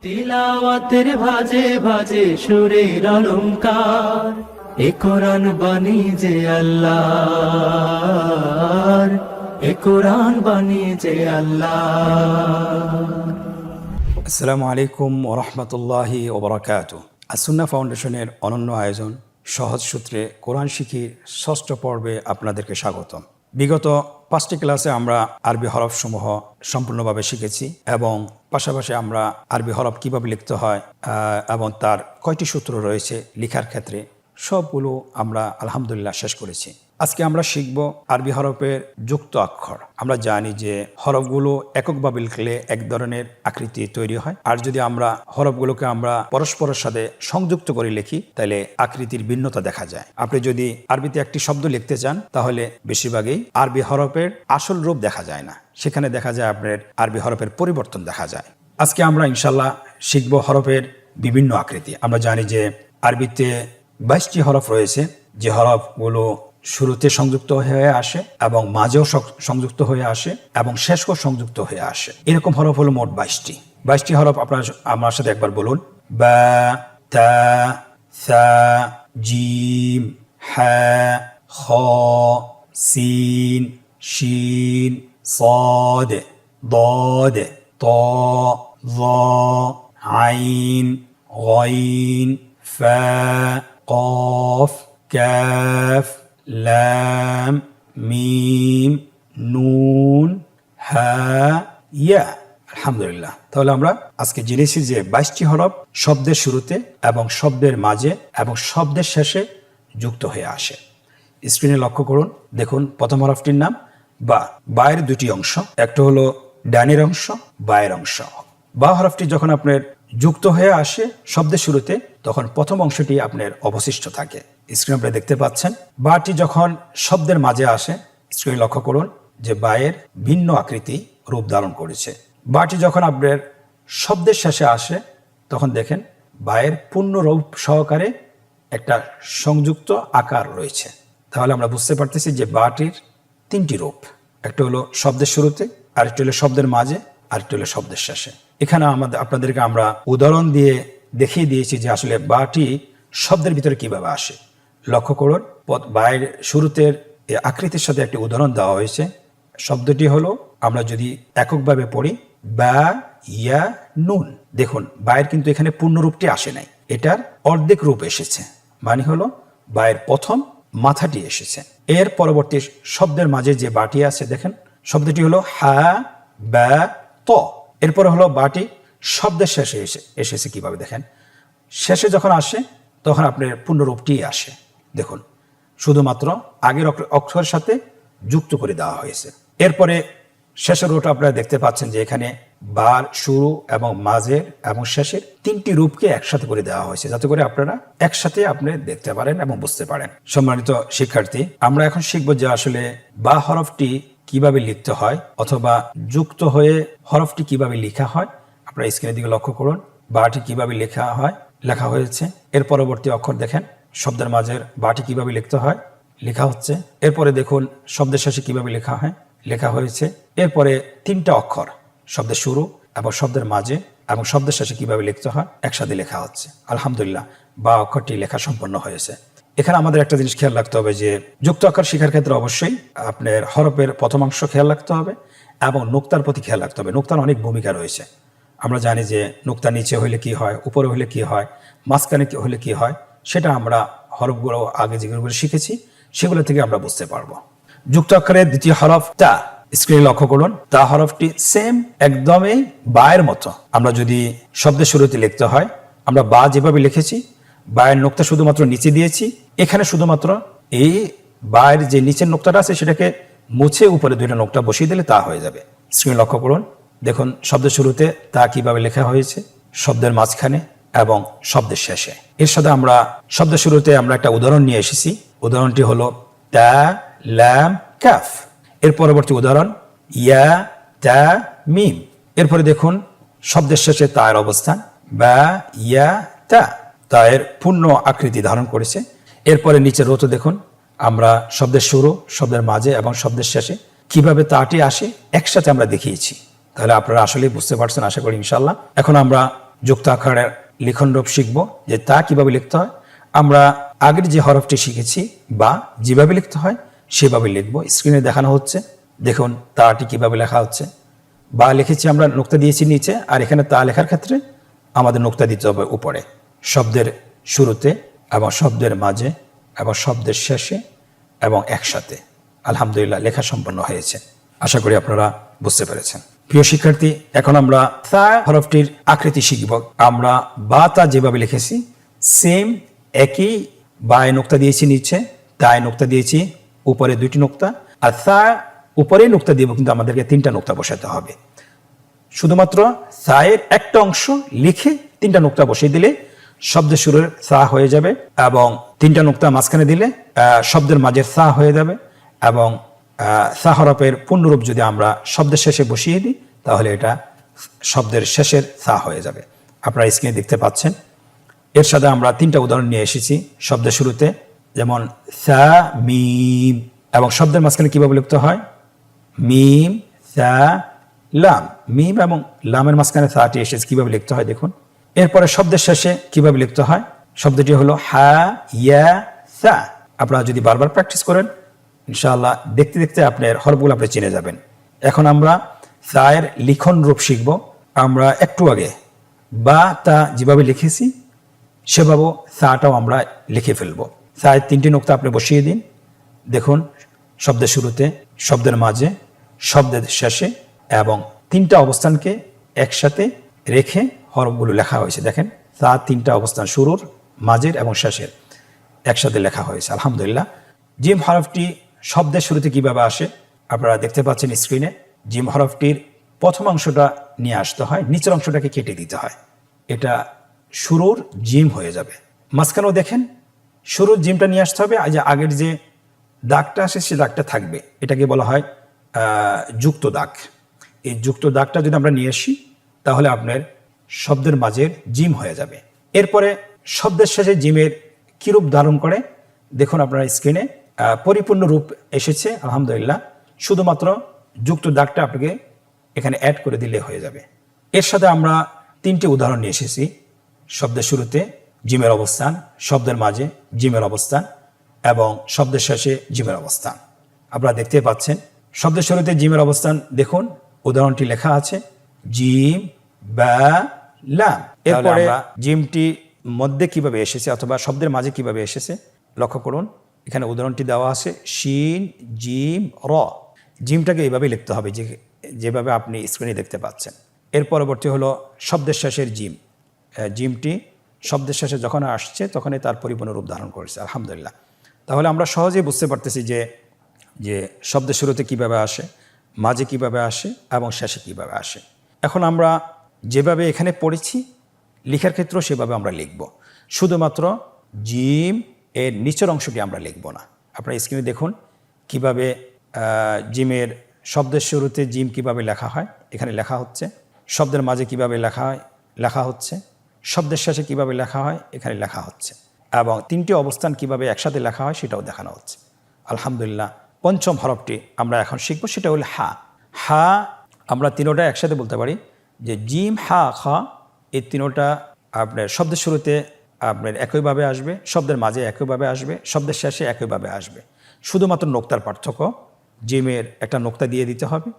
তিলাওয়াতের ভাজে ভাজে সুরের অলংকার, এ কোরআন বাণী যে আল্লাহর, এ কোরআন বাণী যে আল্লাহর। আসসালামু আলাইকুম ওরহমতুল্লাহি ওবরাকাতুহ। আসুন্না ফাউন্ডেশনের অনন্য আয়োজন সহজ সূত্রে কোরআন শিখির ষষ্ঠ পর্বে আপনাদেরকে স্বাগতম। বিগত 5টি ক্লাসে আমরা আরবি হরফসমূহ সম্পূর্ণভাবে শিখেছি এবং পাশাপাশি আমরা আরবি হরফ কীভাবে লিখতে হয় এবং তার কয়টি সূত্র রয়েছে লেখার ক্ষেত্রে সবগুলো আমরা আলহামদুলিল্লাহ শেষ করেছি। আজকে আমরা শিখব আরবি হরফের যুক্ত অক্ষর। আমরা জানি যে হরফগুলো এককভাবে লিখলে এক ধরনের আকৃতি তৈরি হয়, আর যদি আমরা হরফগুলোকে আমরা পরস্পরের সাথে সংযুক্ত করে লিখি তাহলে আকৃতির ভিন্নতা দেখা যায়। আপনি যদি আরবিতে একটি শব্দ লিখতে চান তাহলে বেশিরভাগই আরবি হরফের আসল রূপ দেখা যায় না, সেখানে দেখা যায় আপনার আরবি হরফের পরিবর্তন দেখা যায়। আজকে আমরা ইনশাল্লাহ শিখব হরফের বিভিন্ন আকৃতি। আমরা জানি যে আরবিতে 22টি হরফ রয়েছে, যে হরফগুলো শুরুতে সংযুক্ত হয়ে আসে এবং মাঝেও সংযুক্ত হয়ে আসে এবং শেষও সংযুক্ত হয়ে আসে। এরকম হরফ হলো মোট 22টি হরফ। আপনারা আমার সাথে একবার বলুন: বা, তা, সা, জিম, হা, খ, সিন, শিন, صاد, ضاد, ط, ظ, عين, غين, فا, قاف, كاف, লাম, মিম, নুন, হা, ইয়া। আলহামদুলিল্লাহ। তাহলে আমরা আজকে জেনেছি যে 22টি হরফ শব্দের শুরুতে এবং শব্দের মাঝে এবং শব্দের শেষে যুক্ত হয়ে আসে। স্ক্রিনে লক্ষ্য করুন, দেখুন প্রথম হরফটির নাম বা। বায়ের দুটি অংশ, একটা হলো ডানের অংশ, বায়ের অংশ। বা হরফটি যখন আপনার যুক্ত হয়ে আসে শব্দের শুরুতে তখন প্রথম অংশটি আপনার অবশিষ্ট থাকে। স্ক্রিনে আপনারা দেখতে পাচ্ছেন। বাটি যখন শব্দের মাঝে আসে, স্ক্রিনে লক্ষ্য করুন যে বায়ের ভিন্ন আকৃতি রূপ ধারণ করেছে। বাটি যখন আপনার শব্দের শেষে আসে তখন দেখেন বায়ের পূর্ণ রূপ সহকারে একটা সংযুক্ত আকার রয়েছে। তাহলে আমরা বুঝতে পারতেছি যে বাটির 3টি রূপ, একটা হলো শব্দের শুরুতে, আরেকটি হলো শব্দের মাঝে, আরেকটি হলো শব্দের শেষে। এখানে আপনাদেরকে আমরা উদাহরণ দিয়ে দেখিয়ে দিয়েছি যে আসলে বাটি শব্দের ভিতরে কিভাবে আসে। লক্ষ্য করুন, বায়ের শুরুতে আকৃতির সাথে একটি উদাহরণ দেওয়া হয়েছে। শব্দটি হলো, আমরা যদি এককভাবে পড়ি, বা, ইয়া, নুন। দেখুন বায়ের কিন্তু এখানে পূর্ণ রূপটি আসে নাই, এটার অর্ধেক রূপ এসেছে, মানে হলো বায়ের প্রথম মাথাটি এসেছে। এর পরবর্তী শব্দের মাঝে যে বাটি আছে দেখেন, শব্দটি হলো হা, বা, ত। এরপরে হলো বাটি শব্দের শেষে এসেছে কিভাবে দেখেন, শেষে যখন আসে তখন আপনার পূর্ণরূপটি আসে। দেখুন শুধুমাত্র আগের অক্ষরের সাথে যুক্ত করে দেওয়া হয়েছে। এরপরে শেষের রূপটা আপনারা দেখতে পাচ্ছেন যে এখানে বার, শুরু এবং মাঝের এবং শেষের 3টি রূপকে একসাথে করে দেওয়া হয়েছে, যাতে করে আপনারা একসাথে আপনি দেখতে পারেন এবং বুঝতে পারেন। সম্মানিত শিক্ষার্থী, আমরা এখন শিখব যে আসলে বা হরফটি কিভাবে লিখতে হয় অথবা যুক্ত হয়ে হরফটি কিভাবে লেখা হয়। আপনারা স্ক্রিনের দিকে লক্ষ্য করুন, বাটি কিভাবে লেখা হয়েছে। এর পরবর্তী অক্ষর দেখেন, শব্দের মাঝের বাটি কিভাবে লিখতে হয় লেখা হচ্ছে। এরপরে দেখুন শব্দের শেষে কিভাবে লেখা হয়েছে। এরপরে 3টা অক্ষর, শব্দের শুরু এবং শব্দের মাঝে এবং শব্দের শেষে কিভাবে লিখতে হয় একসাথে লেখা হচ্ছে। আলহামদুলিল্লাহ, বা অক্ষরটি লেখা সম্পন্ন হয়েছে। এখানে আমাদের একটা জিনিস খেয়াল রাখতে হবে যে যুক্ত অক্ষর শেখার ক্ষেত্রে অবশ্যই আপনার হরফের প্রথম অংশ খেয়াল রাখতে হবে এবং নোক্তার প্রতি খেয়াল রাখতে হবে। নোক্তার অনেক ভূমিকা রয়েছে। আমরা জানি যে নোক্তা নিচে হলে কি হয়, উপরে হলে কি হয়, মাঝখানে হলে কি হয়, সেটা আমরা হরফগুলো আগে যেগুলো শিখেছি সেগুলো থেকে আমরা বুঝতে পারবো। যুক্ত অক্ষরের দ্বিতীয় হরফ তা। স্ক্রিনে লক্ষ্য করুন, তা হরফটি সেম একদমই বায়ের মতো। আমরা যদি শব্দের শুরুতে লিখতে হয়, আমরা বা যেভাবে লিখেছি, বায়ের নোক্তা শুধুমাত্র নিচে দিয়েছি। এখানে শুধুমাত্র এই বায়ের যে নিচের নোক্তাটা আছে সেটাকে মুছে উপরে 2টা নোক্তা বসিয়ে দিলে তা হয়ে যাবে। স্ক্রিনে লক্ষ্য করুন, দেখুন শব্দের শুরুতে তা কিভাবে লেখা হয়েছে, শব্দের মাঝখানে এবং শব্দের শেষে। এর সাথে আমরা শব্দের শুরুতে আমরা একটা উদাহরণ নিয়ে এসেছি। উদাহরণটি হলো তা, লাম, কাফ। এর পরবর্তী উদাহরণ ইয়া, তা, মিম। এরপরে দেখুন শব্দের শেষে তায়ের অবস্থান, বা, ইয়া, তা। তায়ের পূর্ণ আকৃতি ধারণ করেছে। এরপরে নিচের রোতে দেখুন আমরা শব্দের শুরু, শব্দের মাঝে এবং শব্দের শেষে কিভাবে তাটি আসে একসাথে আমরা দেখিয়েছি। তাহলে আপনারা আসলেই বুঝতে পারছেন আশা করি ইনশাআল্লাহ। এখন আমরা যুক্ত আকারের লিখন রূপ শিখব, যে তা কিভাবে লিখতে হয়। আমরা আগের যে হরফটি শিখেছি বা যেভাবে লিখতে হয় সেভাবে লিখব। স্ক্রিনে দেখানো হচ্ছে, দেখুন তাটি কিভাবে লেখা হচ্ছে। বা লিখেছি আমরা, নোক্তা দিয়েছি নিচে, আর এখানে তা লেখার ক্ষেত্রে আমাদের নোক্তা দিতে হবে উপরে, শব্দের শুরুতে এবং শব্দের মাঝে এবং শব্দের শেষে এবং একসাথে। আলহামদুলিল্লাহ, লেখা সম্পন্ন হয়েছে। আশা করি আপনারা বুঝতে পেরেছেন। প্রিয় শিক্ষার্থী, এখন আমরা তা হরফটির আকৃতি শিখব। আমরা বা তা যেভাবে লিখেছি সেম একই, বায় নোক্তা দিয়েছি নিচে, তায় নোক্তা দিয়েছি উপরে 2টি নোক্তা, আর তা উপরে নোক্তা দিব, কিন্তু আমাদেরকে 3টা নোক্তা বসাতে হবে। শুধুমাত্র সায়ের একটা অংশ লিখে 3টা নোক্তা বসিয়ে দিলে শব্দের শুরুর সা হয়ে যাবে, এবং 3টা নোক্তা মাঝখানে দিলে শব্দের মাঝের সা হয়ে যাবে, এবং সা হরফের পূর্ণরূপ যদি আমরা শব্দের শেষে বসিয়ে দিই তাহলে এটা শব্দের শেষের সা হয়ে যাবে। আপনারা স্ক্রিনে দেখতে পাচ্ছেন। এর সাথে আমরা 3টা উদাহরণ নিয়ে এসেছি শব্দের শুরুতে, যেমন সা মিম, এবং শব্দের মাঝখানে কিভাবে লিখতে হয়, মিম সা লাম। মিম এবং লামের মাঝখানে সাটি এসেছে, কিভাবে লিখতে হয় দেখুন। এরপরে শব্দের শেষে কিভাবে লিখতে হয়, শব্দটি হলো হা ইয়া সা। আপনারা যদি বারবার প্র্যাকটিস করেন ইনশাআল্লাহ দেখতে দেখতে আপনার হরফগুলো আপনি চিনে যাবেন। এখন আমরা সায়ের লিখন রূপ শিখব। আমরা একটু আগে বা তা যেভাবে লিখেছি সেভাবে সাটাও আমরা লিখে ফেলব। সায়ের 3টি নোক্তা আপনি বসিয়ে দিন। দেখুন, শব্দের শুরুতে, শব্দের মাঝে, শব্দের শেষে, এবং 3টা অবস্থানকে একসাথে রেখে হরফগুলো লেখা হয়েছে। দেখেন, তার 3টা অবস্থান, শুরুর, মাঝের এবং শেষের, একসাথে লেখা হয়েছে। আলহামদুলিল্লাহ। জিম হরফটি শব্দের শুরুতে কিভাবে আসে আপনারা দেখতে পাচ্ছেন স্ক্রিনে। জিম হরফটির প্রথম অংশটা নিয়ে আসতে হয়, নিচের অংশটাকে কেটে দিতে হয়, এটা শুরুর জিম হয়ে যাবে। মাঝখানেও দেখেন শুরুর জিমটা নিয়ে আসতে হবে, আগের যে দাগটা আসে সে দাগটা থাকবে, এটাকে বলা হয় যুক্ত দাগ। এই যুক্ত দাগটা যদি আমরা নিয়ে আসি তাহলে আপনার শব্দের মাঝের জিম হয়ে যাবে। এরপরে শব্দের শেষে জিমের কি রূপ ধারণ করে দেখুন আপনার স্ক্রিনে, পরিপূর্ণ রূপ এসেছে আলহামদুলিল্লাহ। শুধুমাত্র যুক্ত দাগটা আপনাকে এখানে অ্যাড করে দিলে হয়ে যাবে। এর সাথে আমরা 3টি উদাহরণ নিয়ে এসেছি। শব্দের শুরুতে জিমের অবস্থান, শব্দের মাঝে জিমের অবস্থান এবং শব্দের শেষে জিমের অবস্থান আপনারা দেখতে পাচ্ছেন। শব্দের শুরুতে জিমের অবস্থান দেখুন, উদাহরণটি লেখা আছে জিম বা লাম। এরপরে জিমটি মধ্যে কিভাবে এসেছে অথবা শব্দের মাঝে কিভাবে এসেছে লক্ষ্য করুন। এখানে উদাহরণটি দেওয়া আছে শিন জিম র। জিমটাকে এইভাবে লিখতে হবে যেভাবে আপনি স্ক্রিনে দেখতে পাচ্ছেন। এর পরবর্তী হলো শব্দের শেষের জিম। জিমটি শব্দের শেষে যখন আসছে তখনই তার পরিপূর্ণ রূপ ধারণ করেছে আলহামদুলিল্লাহ। তাহলে আমরা সহজেই বুঝতে পারতেছি যে শব্দের শুরুতে কিভাবে আসে, মাঝে কিভাবে আসে এবং শেষে কিভাবে আসে। এখন আমরা যেভাবে এখানে পড়েছি লেখার ক্ষেত্রেও সেভাবে আমরা লিখব। শুধুমাত্র জিম এর নিচের অংশটি আমরা লিখব না। আপনারা স্ক্রিনে দেখুন কিভাবে জিমের শব্দের শুরুতে জিম কিভাবে লেখা হয় এখানে লেখা হচ্ছে, শব্দের মাঝে কিভাবে লেখা হচ্ছে, শব্দের শেষে কিভাবে লেখা হয় এখানে লেখা হচ্ছে, এবং 3টি অবস্থান কিভাবে একসাথে লেখা হয় সেটাও দেখানো হচ্ছে আলহামদুলিল্লাহ। পঞ্চম হরফটি আমরা এখন শিখব, সেটা হলো হা। হা আমরা 3টা একসাথে বলতে পারি যে জিম হা খা। এই 3টা আপনার শব্দের শুরুতে আপনার একইভাবে আসবে, শব্দের মাঝে একইভাবে আসবে, শব্দের শেষে একইভাবে আসবে। শুধুমাত্র নোক্তার পার্থক্য, জিমের একটা নোক্তা দিয়ে দিতে হবে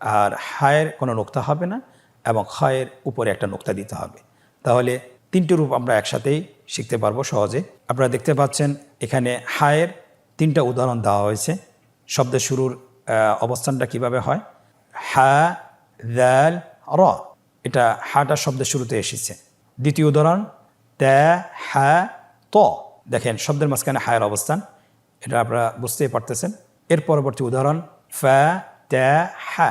আর হায়ের কোনো নোক্তা হবে না, এবং খায়ের উপরে একটা নোক্তা দিতে হবে। তাহলে 3টি রূপ আমরা একসাথেই শিখতে পারবো সহজে। আপনারা দেখতে পাচ্ছেন এখানে হায়ের 3টা উদাহরণ দেওয়া হয়েছে। শব্দের শুরুর অবস্থানটা কিভাবে হয়, হা দাল র। এটা হাটা শব্দের শুরুতে এসেছে। দ্বিতীয় উদাহরণ তা হা ত। দেখেন শব্দের মাঝখানে হায়ের অবস্থান, এটা আপনারা বুঝতেই পারতেছেন। এর পরবর্তী উদাহরণ ফা তা হা।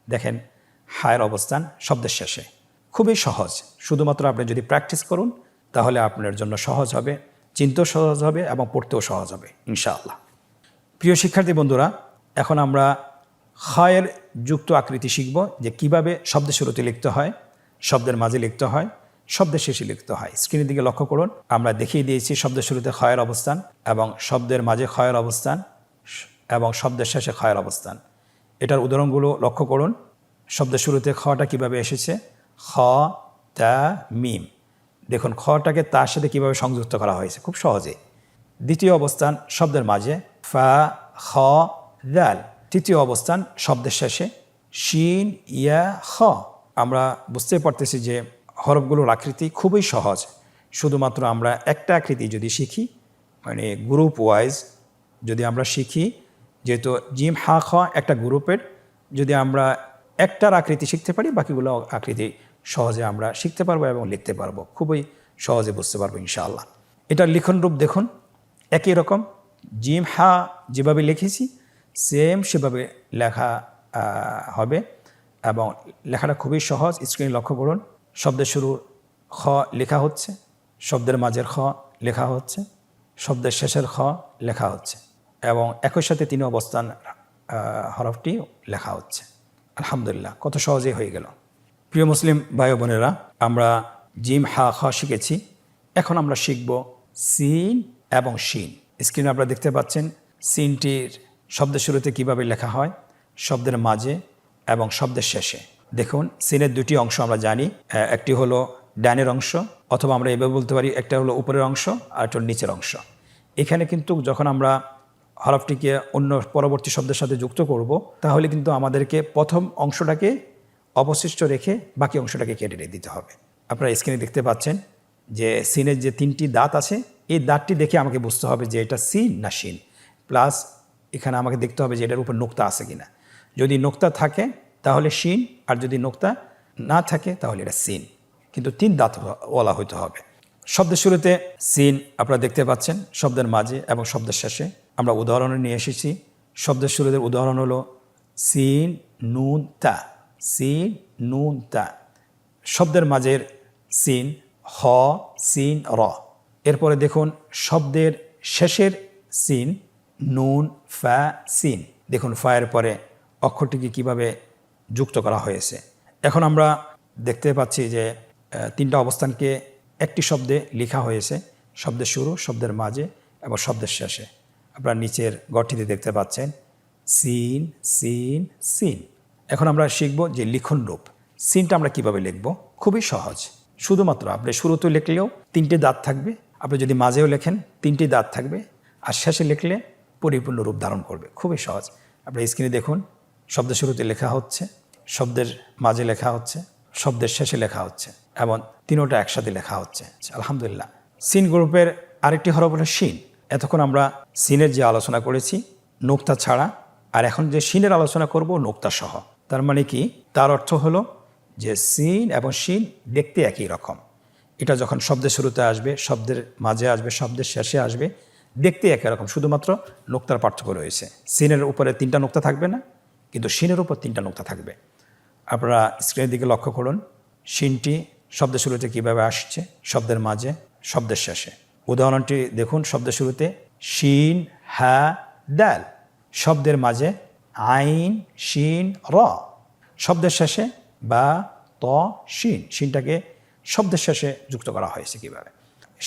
দেখেন হায়ের অবস্থান শব্দের শেষে। খুবই সহজ, শুধুমাত্র আপনি যদি প্র্যাকটিস করুন তাহলে আপনার জন্য সহজ হবে, চিনতেও সহজ হবে এবং পড়তেও সহজ হবে ইনশাআল্লাহ। প্রিয় শিক্ষার্থী বন্ধুরা, এখন আমরা খায়ের যুক্ত আকৃতি শিখব, যে কিভাবে শব্দের শুরুতে লিখতে হয়, শব্দের মাঝে লিখতে হয়, শব্দের শেষে লিখতে হয়। স্ক্রিনের দিকে লক্ষ্য করুন, আমরা দেখিয়ে দিয়েছি শব্দের শুরুতে খায়ের অবস্থান এবং শব্দের মাঝে খায়ের অবস্থান এবং শব্দের শেষে খায়ের অবস্থান। এটার উদাহরণগুলো লক্ষ্য করুন। শব্দের শুরুতে খটা কিভাবে এসেছে, খ তা মিম। দেখুন খটাকে তার সাথে কীভাবে সংযুক্ত করা হয়েছে খুব সহজে। দ্বিতীয় অবস্থান শব্দের মাঝে ফা খ দাল। তৃতীয় অবস্থান শব্দের শেষে শিন ইয়া খ। আমরা বুঝতে পারতেছি যে হরফগুলোর আকৃতি খুবই সহজ। শুধুমাত্র আমরা একটা আকৃতি যদি শিখি, মানে গ্রুপ ওয়াইজ যদি আমরা শিখি, যেহেতু জিম হা খ একটা গ্রুপের, যদি আমরা একটার আকৃতি শিখতে পারি বাকিগুলো আকৃতি সহজে আমরা শিখতে পারবো এবং লিখতে পারবো, খুবই সহজে বুঝতে পারবো ইনশাআল্লাহ। এটার লিখন রূপ দেখুন একই রকম, জিম হা যেভাবে লিখেছি সেম সেভাবে লেখা হবে এবং লেখাটা খুবই সহজ। স্ক্রিনে লক্ষ্য করুন, শব্দের শুরুর খ লেখা হচ্ছে, শব্দের মাঝের খ লেখা হচ্ছে, শব্দের শেষের খ লেখা হচ্ছে এবং একই সাথে তিন অবস্থান হরফটি লেখা হচ্ছে। আলহামদুলিল্লাহ, কত সহজেই হয়ে গেল। প্রিয় মুসলিম ভাই বোনেরা, আমরা জিম হা খ শিখেছি, এখন আমরা শিখব সিন এবং শিন। স্ক্রিনে আপনারা দেখতে পাচ্ছেন সিনটির শব্দের শুরুতে কিভাবে লেখা হয়, শব্দের মাঝে এবং শব্দের শেষে। দেখুন সিনের দুটি অংশ আমরা জানি, একটি হলো ডানের অংশ, অথবা আমরা এভাবে বলতে পারি একটা হলো উপরের অংশ আর একটা নিচের অংশ। এখানে কিন্তু যখন আমরা হরফটিকে অন্য পরবর্তী শব্দের সাথে যুক্ত করব, তাহলে কিন্তু আমাদেরকে প্রথম অংশটাকে অবশিষ্ট রেখে বাকি অংশটাকে কেটে দিতে হবে। আপনারা স্ক্রিনে দেখতে পাচ্ছেন যে সিনের যে তিনটি দাঁত আছে, এই দাঁতটি দেখে আমাকে বুঝতে হবে যে এটা সিন না শিন। প্লাস এখানে আমাকে দেখতে হবে যে এটার উপর নোক্তা আছে কিনা। যদি নোক্তা থাকে তাহলে শিন, আর যদি নোক্তা না থাকে তাহলে এটা সিন, কিন্তু তিন দাঁত ওয়ালা হইতে হবে। শব্দের শুরুতে সিন আপনারা দেখতে পাচ্ছেন, শব্দের মাঝে এবং শব্দের শেষে। আমরা উদাহরণে নিয়ে এসেছি। শব্দের শুরুতে উদাহরণ হলো সিন নুন তা, সিন নুন তা। শব্দের মাঝের সিন হ সিন র। এরপরে দেখুন শব্দের শেষের সিন নুন ফা সিন। দেখুন ফায়ের পরে অক্ষরটিকে কিভাবে যুক্ত করা হয়েছে। এখন আমরা দেখতে পাচ্ছি যে তিনটা অবস্থানকে একটি শব্দে লেখা হয়েছে, শব্দের শুরু, শব্দের মাঝে এবং শব্দের শেষে। আপনারা নিচের গঠটিতে দেখতে পাচ্ছেন সিন সিন সিন। এখন আমরা শিখব যে লিখন রূপ। সিনটা আমরা কিভাবে লিখব, খুবই সহজ। শুধুমাত্র আপনি শুরুতে লিখলেও তিনটে দাঁত থাকবে, আপনি যদি মাঝেও লেখেন তিনটি দাঁত থাকবে, আর শেষে লিখলে পরিপূর্ণ রূপ ধারণ করবে, খুবই সহজ। আপনি স্ক্রিনে দেখুন, শব্দের শুরুতে লেখা হচ্ছে, শব্দের মাঝে লেখা হচ্ছে, শব্দের শেষে লেখা হচ্ছে এবং তিনোটা একসাথে লেখা হচ্ছে। আলহামদুলিল্লাহ। সিন গ্রুপের আরেকটি হরফ হলো শিন। এতক্ষণ আমরা সিনের যে আলোচনা করেছি নোক্তা ছাড়া, আর এখন যে শিনের আলোচনা করব নোক্তা সহ। তার মানে কি, তার অর্থ হলো যে সিন এবং শিন দেখতে একই রকম। এটা যখন শব্দের শুরুতে আসবে, শব্দের মাঝে আসবে, শব্দের শেষে আসবে, দেখতে একই রকম, শুধুমাত্র নোক্তার পার্থক্য রয়েছে। সিনের উপরে তিনটা নোক্তা থাকবে না, কিন্তু শিনের উপর তিনটা নোক্তা থাকবে। আপনারা স্ক্রিনের দিকে লক্ষ্য করুন, শিনটি শব্দের শুরুতে কীভাবে আসছে, শব্দের মাঝে, শব্দের শেষে। উদাহরণটি দেখুন, শব্দের শুরুতে শিন হা দাল, শব্দের মাঝে আইন শিন র, শব্দের শেষে বা ত শিন। শিনটাকে শব্দের শেষে যুক্ত করা হয়েছে কীভাবে।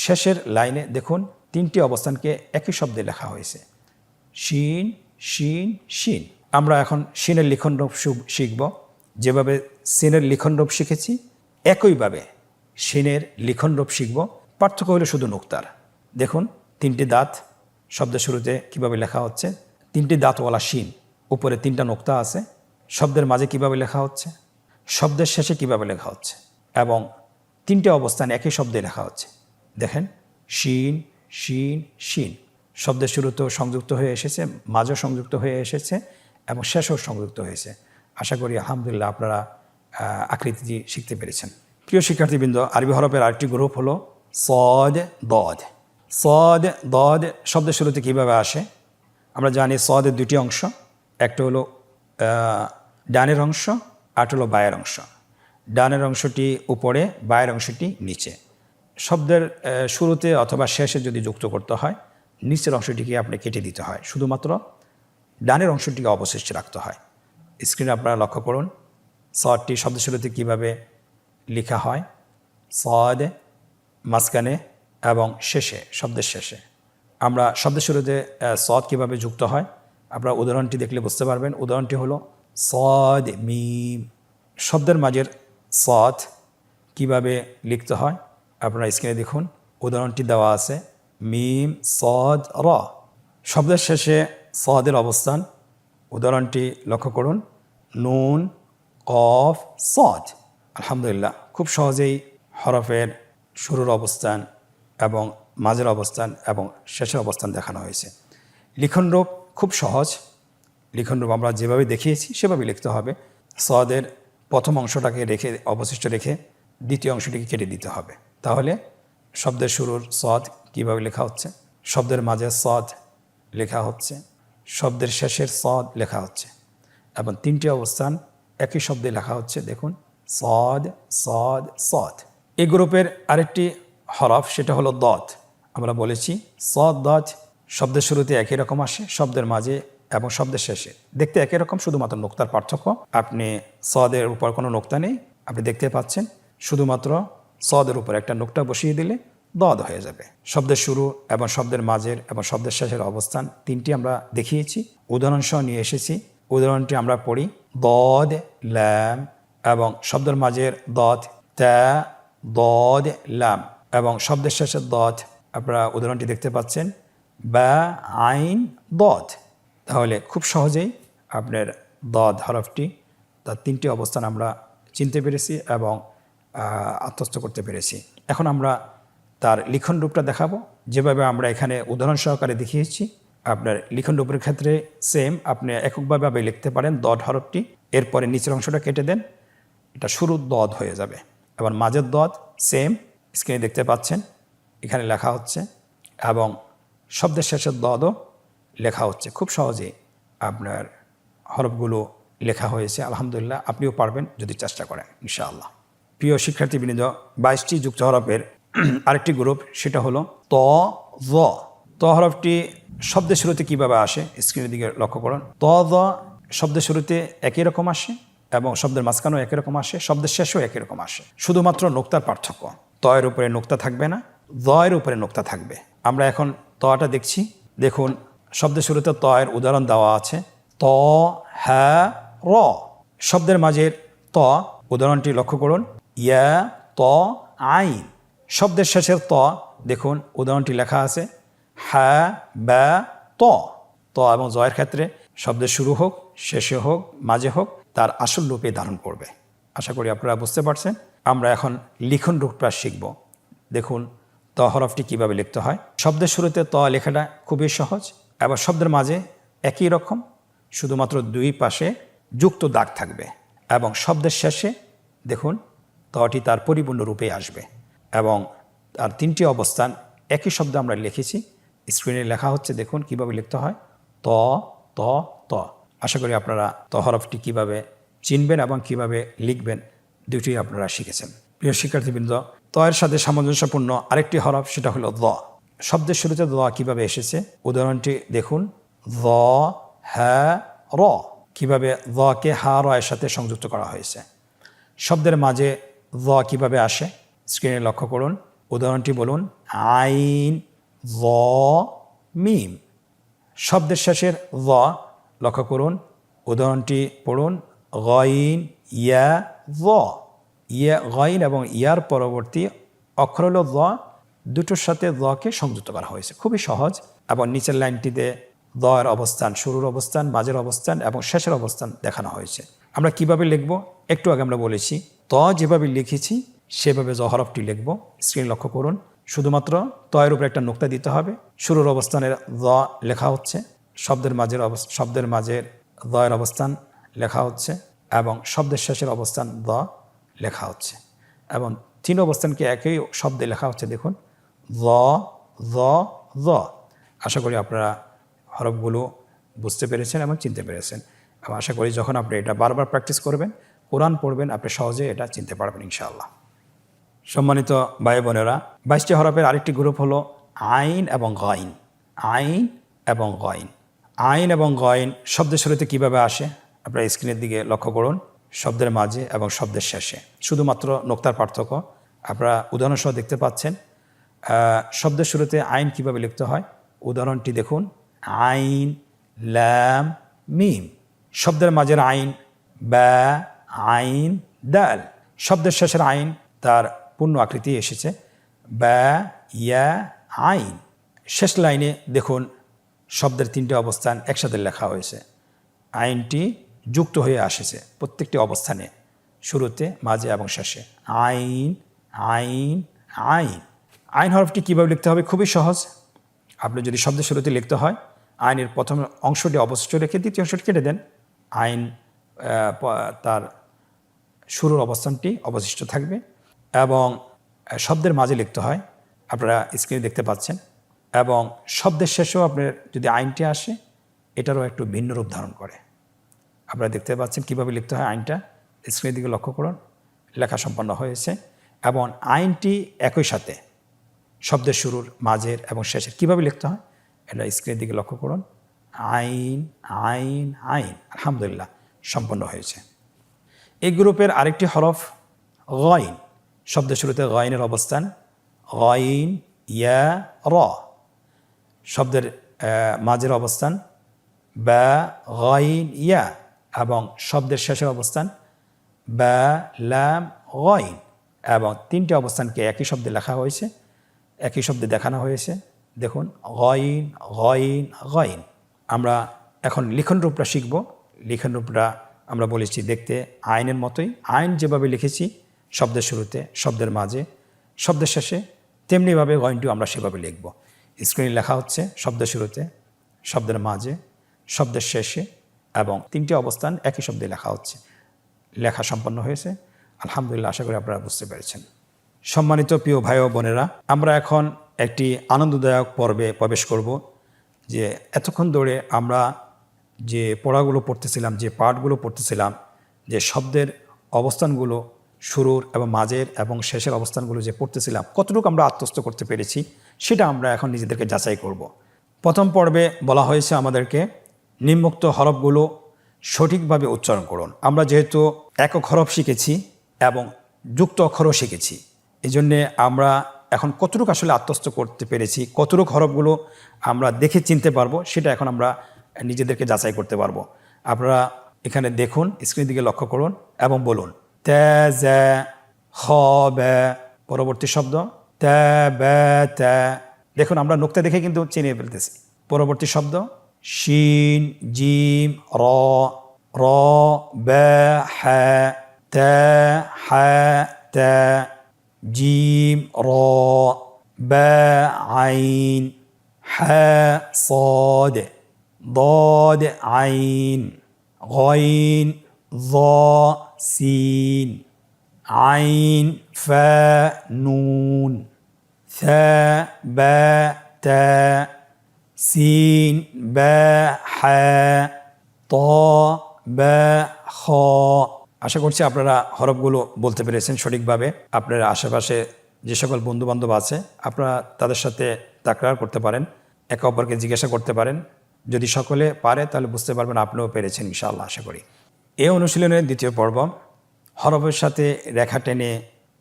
শেষের লাইনে দেখুন তিনটি অবস্থানকে একই শব্দে লেখা হয়েছে, শিন শিন শিন। আমরা এখন শিনের লিখন রূপ শিখব। যেভাবে সিনের লিখন রূপ শিখেছি একইভাবে শিনের লিখন রূপ শিখব। পার্থক্য হলো শুধু নোক্তার। দেখুন তিনটি দাঁত শব্দের শুরুতে কিভাবে লেখা হচ্ছে, তিনটি দাঁতওয়ালা শিন, উপরে তিনটা নোক্তা আছে। শব্দের মাঝে কিভাবে লেখা হচ্ছে, শব্দের শেষে কিভাবে লেখা হচ্ছে, এবং তিনটে অবস্থান একই শব্দে লেখা হচ্ছে। দেখেন শিন শিন শিন, শব্দের শুরুতেও সংযুক্ত হয়ে এসেছে, মাঝেও সংযুক্ত হয়ে এসেছে এবং শেষও সংযুক্ত হয়েছে। আশা করি আলহামদুলিল্লাহ আপনারা আকৃতি শিখতে পেরেছেন। প্রিয় শিক্ষার্থীবৃন্দ, আরবি হরফের আরেকটি গ্রুপ হলো সদ দদ। সদ দদ শব্দের শুরুতে কীভাবে আসে আমরা জানি। সদের দুটি অংশ, একটা হলো ডানের অংশ, আরটা হলো বায়ের অংশ। ডানের অংশটি উপরে, বায়ের অংশটি নিচে। শব্দের শুরুতে অথবা শেষে যদি যুক্ত করতে হয়, নিচের অংশটিকে আপনি কেটে দিতে হয়, শুধুমাত্র ডানের অংশটিকে অবশিষ্ট রাখতে হয়। স্ক্রিনে আপনারা লক্ষ্য করুন সদটি শব্দের শুরুতে কীভাবে লেখা হয়, সদ মাঝখানে এবং শেষে, শব্দের শেষে। আমরা শব্দের শুরুতে সদ কীভাবে যুক্ত হয় আপনারা উদাহরণটি দেখলে বুঝতে পারবেন। উদাহরণটি হলো সদ মিম। শব্দের মাঝের সদ কিভাবে লিখতে হয় আপনারা স্ক্রিনে দেখুন। উদাহরণটি দেওয়া আছে, মিম সদ র। শব্দের শেষে সদের অবস্থান, উদাহরণটি লক্ষ্য করুন, নুন কফ সদ। আলহামদুলিল্লাহ, খুব সহজেই হরফের শুরুর অবস্থান এবং মাঝের অবস্থান এবং শেষের অবস্থান দেখানো হয়েছে। লিখনরূপ খুব সহজ। লিখনরূপ আমরা যেভাবে দেখিয়েছি সেভাবে লিখতে হবে। সদের প্রথম অংশটাকে রেখে অবশিষ্ট রেখে দ্বিতীয় অংশটিকে কেটে দিতে হবে। তাহলে শব্দের শুরুর সদ কীভাবে লেখা হচ্ছে, শব্দের মাঝের সদ লেখা হচ্ছে, শব্দের শেষের সদ লেখা হচ্ছে এবং তিনটি অবস্থান একই শব্দে লেখা হচ্ছে। দেখুন, সদ সদ সদ। এই গ্রুপের আরেকটি হরফ সেটা হলো দত। আমরা বলেছি সদ দত শব্দের শুরুতে একই রকম আসে, শব্দের মাঝে এবং শব্দের শেষে দেখতে একই রকম, শুধুমাত্র নোক্তার পার্থক্য। আপনি সদের উপর কোনো নোক্তা নেই, আপনি দেখতে পাচ্ছেন, শুধুমাত্র সদের উপর একটা নোক্তা বসিয়ে দিলে দদ হয়ে যাবে। শব্দের শুরু এবং শব্দের মাঝের এবং শব্দের শেষের অবস্থান তিনটি আমরা দেখিয়েছি, উদাহরণ সহ নিয়ে এসেছি। উদাহরণটি আমরা পড়ি, দদ ল্যাম এবং শব্দের মাঝের দদ তা দদ ল্যাম এবং শব্দের শেষের দদ আপনারা উদাহরণটি দেখতে পাচ্ছেন, বা আইন দদ। তাহলে খুব সহজেই আপনার দদ হরফটি তার তিনটি অবস্থান আমরা চিনতে পেরেছি এবং আত্মস্থ করতে পেরেছি। এখন আমরা তার লিখন রূপটা দেখাবো, যেভাবে আমরা এখানে উদাহরণ সহকারে দেখিয়েছি। আপনার লিখন রূপের ক্ষেত্রে সেম, আপনি এককভাবে লিখতে পারেন দদ হরফটি, এরপরে নিচের অংশটা কেটে দেন, এটা শুরুর দদ হয়ে যাবে। এবার মাঝের দদ সেম, স্ক্রিনে দেখতে পাচ্ছেন, এখানে লেখা হচ্ছে এবং শব্দের শেষের দদও লেখা হচ্ছে। খুব সহজেই আপনার হরফগুলো লেখা হয়েছে। আলহামদুলিল্লাহ, আপনিও পারবেন যদি চেষ্টা করেন ইনশাআল্লাহ। প্রিয় শিক্ষার্থীবৃন্দ, 22টি যুক্ত হরফের আরেকটি গ্রুপ সেটা হলো ত জ। ত হরফটি শব্দের শুরুতে কিভাবে আসে স্ক্রিনের দিকে লক্ষ্য করুন। ত জ শব্দের শুরুতে একই রকম আসে এবং শব্দের মাঝখানেও একই রকম আসে, শব্দের শেষেও একই রকম আসে, শুধুমাত্র নোক্তার পার্থক্য। ত এর উপরে নোক্তা থাকবে না, জ এর উপরে নোক্তা থাকবে। আমরা এখন তটা দেখছি। দেখুন, শব্দের শুরুতে ত এর উদাহরণ দেওয়া আছে, ত হ্যাঁ র। শব্দের মাঝের ত উদাহরণটি লক্ষ্য করুন, ইয়া ত আইন। শব্দের শেষের ত দেখুন উদাহরণটি লেখা আছে, হ্যাঁ বা ত। ত এবং জয়ের ক্ষেত্রে শব্দের শুরু হোক, শেষে হোক, মাঝে হোক, তার আসল রূপে ধারণ করবে। আশা করি আপনারা বুঝতে পারছেন। আমরা এখন লিখন রূপটা শিখব। দেখুন, ত হরফটি কিভাবে লিখতে হয়। শব্দের শুরুতে ত লেখাটা খুবই সহজ এবং শব্দের মাঝে একই রকম, শুধুমাত্র দুই পাশে যুক্ত দাগ থাকবে এবং শব্দের শেষে দেখুন তটি তার পরিপূর্ণ রূপে আসবে এবং তার তিনটি অবস্থান একই শব্দে আমরা লিখেছি, স্ক্রিনে লেখা হচ্ছে। দেখুন কিভাবে লিখতে হয়, ত ত ত। আশা করি আপনারা ত হরফটি কিভাবে চিনবেন এবং কিভাবে লিখবেন দুটি আপনারা শিখেছেন। প্রিয় শিক্ষার্থীবৃন্দ, ত এর সাথে সামঞ্জস্যপূর্ণ আরেকটি হরফ সেটা হলো দ। শব্দের শুরুতে দ কিভাবে এসেছে উদাহরণটি দেখুন, দ হ্যাঁ র। কিভাবে দকে হা র এর সাথে সংযুক্ত করা হয়েছে। শব্দের মাঝে দ কিভাবে আসে স্ক্রিনে লক্ষ্য করুন। উদাহরণটি বলুন, আইন দ মিম। শব্দের শেষের দ লক্ষ্য করুন। উদাহরণটি পড়ুন, গইন ইয়া দ। ইয়া গইন এবং ইয়ার পরবর্তী অক্ষর হল দ, দুটোর সাথে দকে সংযুক্ত করা হয়েছে। খুবই সহজ। এবং নিচের লাইনটিতে দ এর অবস্থান, শুরুর অবস্থান, মাঝের অবস্থান এবং শেষের অবস্থান দেখানো হয়েছে। আমরা কিভাবে লিখব একটু আগে আমরা বলেছি, ত যেভাবে লিখেছি সেভাবে জ হরফটি লিখব। স্ক্রিন লক্ষ্য করুন। শুধুমাত্র ত এর উপরে একটা নোক্তা দিতে হবে। শুরুর অবস্থানের দ লেখা হচ্ছে, শব্দের মাঝের দ এর অবস্থান লেখা হচ্ছে এবং শব্দের শেষের অবস্থান দ লেখা হচ্ছে এবং তিন অবস্থানকে একই শব্দে লেখা হচ্ছে। দেখুন, দ দ দ। আশা করি আপনারা হরফগুলো বুঝতে পেরেছেন এবং চিনতে পেরেছেন এবং আশা করি যখন আপনি এটা বারবার প্র্যাকটিস করবেন, কোরআন পড়বেন, আপনি সহজে এটা চিনতে পারবেন ইনশাআল্লাহ। সম্মানিত ভাই বোনেরা, 22টি হরফের আরেকটি গ্রুপ হলো আইন এবং গইন। আইন এবং গইন। আইন এবং গইন শব্দের শুরুতে কিভাবে আসে আপনারা স্ক্রিনের দিকে লক্ষ্য করুন। শব্দের মাঝে এবং শব্দের শেষে, শুধুমাত্র নোক্তার পার্থক্য। আপনারা উদাহরণসহ দেখতে পাচ্ছেন। শব্দের শুরুতে আইন কিভাবে লিখতে হয় উদাহরণটি দেখুন, আইন ল্যাম মিম। শব্দের মাঝের আইন বা আইন দাল। শব্দের শেষের আইন তার পূর্ণ আকৃতি এসেছে, বা ইয়া আইন। শেষ লাইনে দেখুন শব্দের 3টে অবস্থান একসাথে লেখা হয়েছে। আইনটি যুক্ত হয়ে আসেছে প্রত্যেকটি অবস্থানে, শুরুতে, মাঝে এবং শেষে। আইন আইন আইন। আইন হরফটি কীভাবে লিখতে হবে? খুবই সহজ। আপনি যদি শব্দের শুরুতে লিখতে হয়, আইনের প্রথম অংশটি অবশিষ্ট রেখে দ্বিতীয় অংশটি কেটে দেন। আইন তার শুরুর অবস্থানটি অবশিষ্ট থাকবে। এবং শব্দের মাঝে লিখতে হয়, আপনারা স্ক্রিনে দেখতে পাচ্ছেন। এবং শব্দের শেষেও আপনার যদি আইনটি আসে, এটারও একটু ভিন্ন রূপ ধারণ করে। আপনারা দেখতে পাচ্ছেন কীভাবে লিখতে হয় আইনটা। স্ক্রিনের দিকে লক্ষ্য করুন, লেখা সম্পন্ন হয়েছে। এবং আইনটি একই সাথে শব্দের শুরুর, মাঝের এবং শেষের কীভাবে লিখতে হয় এটা স্ক্রিনের দিকে লক্ষ্য করুন। আইন আইন আইন। আলহামদুলিল্লাহ, সম্পন্ন হয়েছে। এই গ্রুপের আরেকটি হরফ গইন। শব্দের শুরুতে গইনের অবস্থান, গইন ইয়া র। শব্দের মাঝের অবস্থান বা গইন ইয়া, এবং শব্দের শেষের অবস্থান বা লাম গইন। এবং 3টে অবস্থানকে একই শব্দে লেখা হয়েছে, একই শব্দে দেখানো হয়েছে। দেখুন, গইন গইন গইন। আমরা এখন লিখন রূপটা শিখব। লিখন রূপটা আমরা বলেছি দেখতে আইনের মতোই। আইন যেভাবে লিখেছি শব্দের শুরুতে, শব্দের মাঝে, শব্দের শেষে, তেমনিভাবে গইনটিও আমরা সেভাবে লিখব। স্ক্রিনে লেখা হচ্ছে শব্দের শুরুতে, শব্দের মাঝে, শব্দের শেষে, এবং 3টে অবস্থান একই শব্দে লেখা হচ্ছে। লেখা সম্পন্ন হয়েছে। আলহামদুলিল্লাহ, আশা করি আপনারা বুঝতে পেরেছেন। সম্মানিত প্রিয় ভাই ও বোনেরা, আমরা এখন একটি আনন্দদায়ক পর্বে প্রবেশ করব। যে এতক্ষণ ধরে আমরা যে পড়াগুলো পড়তেছিলাম, যে পাঠগুলো পড়তেছিলাম, যে শব্দের অবস্থানগুলো শুরুর এবং মাঝের এবং শেষের অবস্থানগুলো যে পড়তেছিলাম, কতটুকু আমরা আত্মস্থ করতে পেরেছি সেটা আমরা এখন নিজেদেরকে যাচাই করব। প্রথম পর্বে বলা হয়েছে আমাদেরকে নিম্নোক্ত হরফগুলো সঠিকভাবে উচ্চারণ করুন। আমরা যেহেতু একক হরফ শিখেছি এবং যুক্ত অক্ষরও শিখেছি, এই জন্যে আমরা এখন কতটুকু আসলে আত্মস্থ করতে পেরেছি, কতটুকু হরফগুলো আমরা দেখে চিনতে পারবো, সেটা এখন আমরা নিজেদেরকে যাচাই করতে পারবো। আপনারা এখানে দেখুন, স্ক্রিনের দিকে লক্ষ্য করুন এবং বলুন তে জে খ বে। পরবর্তী শব্দ তে বে তে। দেখুন, আমরা নোক্তা দেখে কিন্তু চিনিয়ে ফেলতেছি। পরবর্তী শব্দ শিন জিম র র বে হ্যা তে হ্যা তে জিম র বে আইন হ্যা صاد ضاد عين غين ظا سين عين فاء نون ثاء باء تاء سين باء حاء طاء باء خاء। আশা করছি আপনারা হরফগুলো বলতে পেরেছেন সঠিকভাবে। আপনার আশেপাশে যে সকল বন্ধুবান্ধব আছে, আপনারা তাদের সাথে তাকরার করতে পারেন, একে অপরকে জিজ্ঞাসা করতে পারেন। যদি সকলে পারে তাহলে বুঝতে পারবেন আপনিও পেরেছেন ইনশাআল্লাহ, আশা করি। এই অনুশীলনের দ্বিতীয় পর্ব, হরফের সাথে রেখা টেনে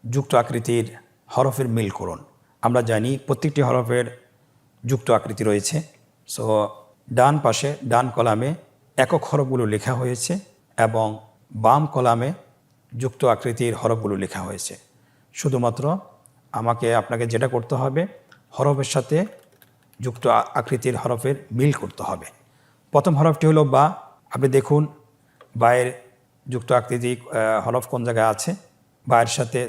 যুক্ত আকৃতির হরফের মিল করুন। আমরা জানি প্রত্যেকটি হরফের যুক্ত আকৃতি রয়েছে। সো ডান পাশে, ডান কলামে একক হরফগুলো লেখা হয়েছে এবং বাম কলামে যুক্ত আকৃতির হরফগুলো লেখা হয়েছে। শুধুমাত্র আপনাকে যেটা করতে হবে, হরফের সাথে যুক্ত আকৃতির হরফের মিল করতে হবে। প্রথম হরফটি হলো বা। আপনি দেখুন বায়ের যুক্ত আকৃতি হরফ কোন জায়গায় আছে, বায়ের সাথে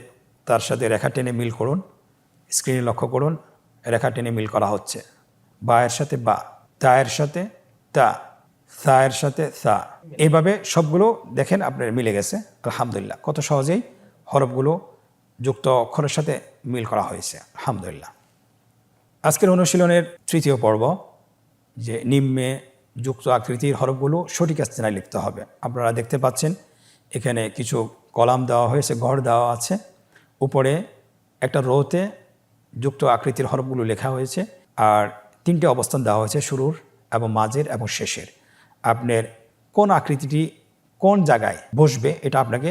তার সাথে রেখা টেনে মিল করুন। স্ক্রিনে লক্ষ্য করুন, রেখা টেনে মিল করা হচ্ছে। বায়ের সাথে বা, তায়ের সাথে তা, সায়ের সাথে সা। এইভাবে সবগুলো দেখেন আপনার মিলে গেছে। আলহামদুলিল্লাহ, কত সহজেই হরফগুলো যুক্ত অক্ষরের সাথে মিল করা হয়েছে। আলহামদুলিল্লাহ। আজকের অনুশীলনের তৃতীয় পর্ব, যে নিম্নে যুক্ত আকৃতির হরফগুলো সঠিক স্থানে লিখতে হবে। আপনারা দেখতে পাচ্ছেন এখানে কিছু কলাম দেওয়া হয়েছে, ঘর দেওয়া আছে। উপরে একটা রোতে যুক্ত আকৃতির হরফগুলো লেখা হয়েছে, আর 3টে অবস্থান দেওয়া হয়েছে, শুরুর এবং মাঝের এবং শেষের। আপনার কোন আকৃতিটি কোন জায়গায় বসবে এটা আপনাকে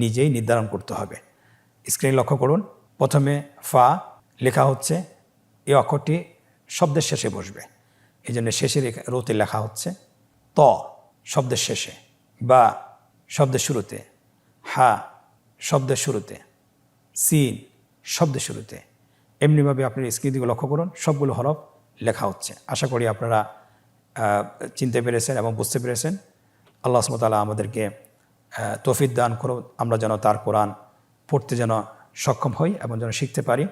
নিজেই নির্ধারণ করতে হবে। স্ক্রিনে লক্ষ্য করুন, প্রথমে ফা লেখা হচ্ছে, এই অক্ষরটি শব্দের শেষে বসবে, এই জন্য শেষের রোতে লেখা হচ্ছে। ত শব্দের শেষে, বা শব্দের শুরুতে, হা শব্দের শুরুতে, সিন শব্দের শুরুতে। এমনিভাবে আপনি স্ক্রিনদিকে লক্ষ্য করুন, সবগুলো হরফ লেখা হচ্ছে। আশা করি আপনারা চিনতে পেরেছেন এবং বুঝতে পেরেছেন। আল্লাহ সুবহানাহু ওয়া তাআলা আমাদেরকে তৌফিক দান করুন, আমরা যেন তার কোরআন পড়তে যেন সক্ষম হই এবং যেন শিখতে পারি।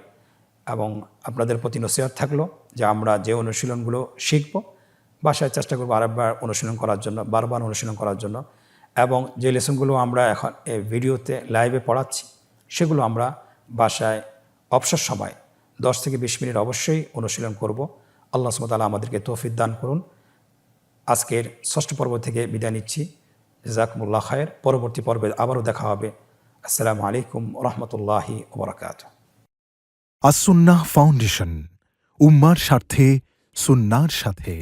এবং আপনাদের প্রতি নসিহত থাকলো যে আমরা যে অনুশীলনগুলো শিখব, বাসায় চেষ্টা করবো আরেকবার অনুশীলন করার জন্য, বারবার অনুশীলন করার জন্য। এবং যে লেসনগুলো আমরা এখন এই ভিডিওতে লাইভে পড়াচ্ছি, সেগুলো আমরা বাসায় অবসর সময় 10 থেকে 20 মিনিট অবশ্যই অনুশীলন করব। আল্লাহ সুবহানাহু ওয়া তাআলা আমাদেরকে তৌফিক দান করুন। আজকের ষষ্ঠ পর্ব থেকে বিদায় নিচ্ছি। জাযাকুমুল্লাহ খায়ের। পরবর্তী পর্বে আবারও দেখা হবে। আসসালামু আলাইকুম ওয়া রাহমাতুল্লাহি ওয়া বারাকাতুহু। আসুন্নাহ ফাউন্ডেশন, উম্মার স্বার্থে সুন্নাহর সাথে।